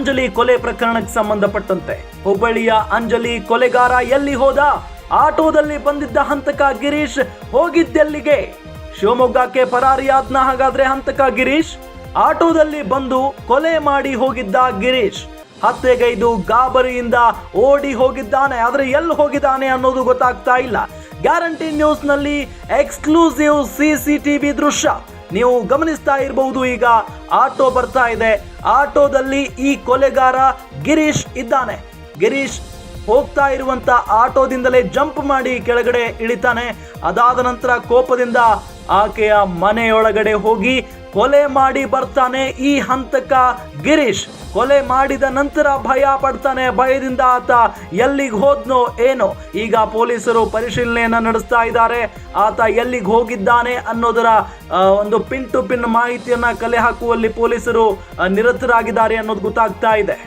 ಅಂಜಲಿ ಕೊಲೆ ಪ್ರಕರಣಕ್ಕೆ ಸಂಬಂಧಪಟ್ಟಂತೆ ಹುಬ್ಬಳ್ಳಿಯ ಅಂಜಲಿ ಕೊಲೆಗಾರ ಎಲ್ಲಿ ಹೋದ? ಆಟೋದಲ್ಲಿ ಬಂದಿದ್ದ ಹಂತಕ ಗಿರೀಶ್ ಹೋಗಿದ್ದೆಲ್ಲಿಗೆ? ಶಿವಮೊಗ್ಗಕ್ಕೆ ಪರಾರಿಯಾದ್ನ ಹಾಗಾದ್ರೆ ಹಂತಕ ಗಿರೀಶ್? ಆಟೋದಲ್ಲಿ ಬಂದು ಕೊಲೆ ಮಾಡಿ ಹೋಗಿದ್ದ ಗಿರೀಶ್ ಹತ್ಯೆಗೈದು ಗಾಬರಿಯಿಂದ ಓಡಿ ಹೋಗಿದ್ದಾನೆ. ಆದ್ರೆ ಎಲ್ಲಿ ಹೋಗಿದ್ದಾನೆ ಅನ್ನೋದು ಗೊತ್ತಾಗ್ತಾ ಇಲ್ಲ. ಗ್ಯಾರಂಟಿ ನ್ಯೂಸ್ ನಲ್ಲಿ ಎಕ್ಸ್ಕ್ಲೂಸಿವ್ CCTV ದೃಶ್ಯ ನೀವು ಗಮನಿಸ್ತಾ ಇರಬಹುದು. ಈಗ ಆಟೋ ಬರ್ತಾ ಇದೆ, ಆಟೋದಲ್ಲಿ ಈ ಕೊಲೆಗಾರ ಗಿರೀಶ್ ಇದ್ದಾನೆ. ಗಿರೀಶ್ ಹೋಗ್ತಾ ಇರುವಂತ ಆಟೋದಿಂದಲೇ ಜಂಪ್ ಮಾಡಿ ಕೆಳಗಡೆ ಇಳಿತಾನೆ. ಅದಾದ ನಂತರ ಕೋಪದಿಂದ ಆಕೆಯ ಮನೆಯೊಳಗಡೆ ಹೋಗಿ ಕೊಲೆ ಮಾಡಿ ಬರ್ತಾನೆ ಈ ಹಂತಕ ಗಿರೀಶ್. ಕೊಲೆ ಮಾಡಿದ ನಂತರ ಭಯ ಪಡ್ತಾನೆ. ಭಯದಿಂದ ಆತ ಎಲ್ಲಿಗೆ ಹೋದ್ನೋ ಏನೋ. ಈಗ ಪೊಲೀಸರು ಪರಿಶೀಲನೆಯನ್ನ ನಡೆಸ್ತಾ ಇದ್ದಾರೆ. ಆತ ಎಲ್ಲಿಗೆ ಹೋಗಿದ್ದಾನೆ ಅನ್ನೋದರ ಒಂದು ಪಿನ್ ಟು ಪಿನ್ ಮಾಹಿತಿಯನ್ನ ಕಲೆ ಹಾಕುವಲ್ಲಿ ಪೊಲೀಸರು ನಿರತರಾಗಿದ್ದಾರೆ ಅನ್ನೋದು ಗೊತ್ತಾಗ್ತಾ ಇದೆ.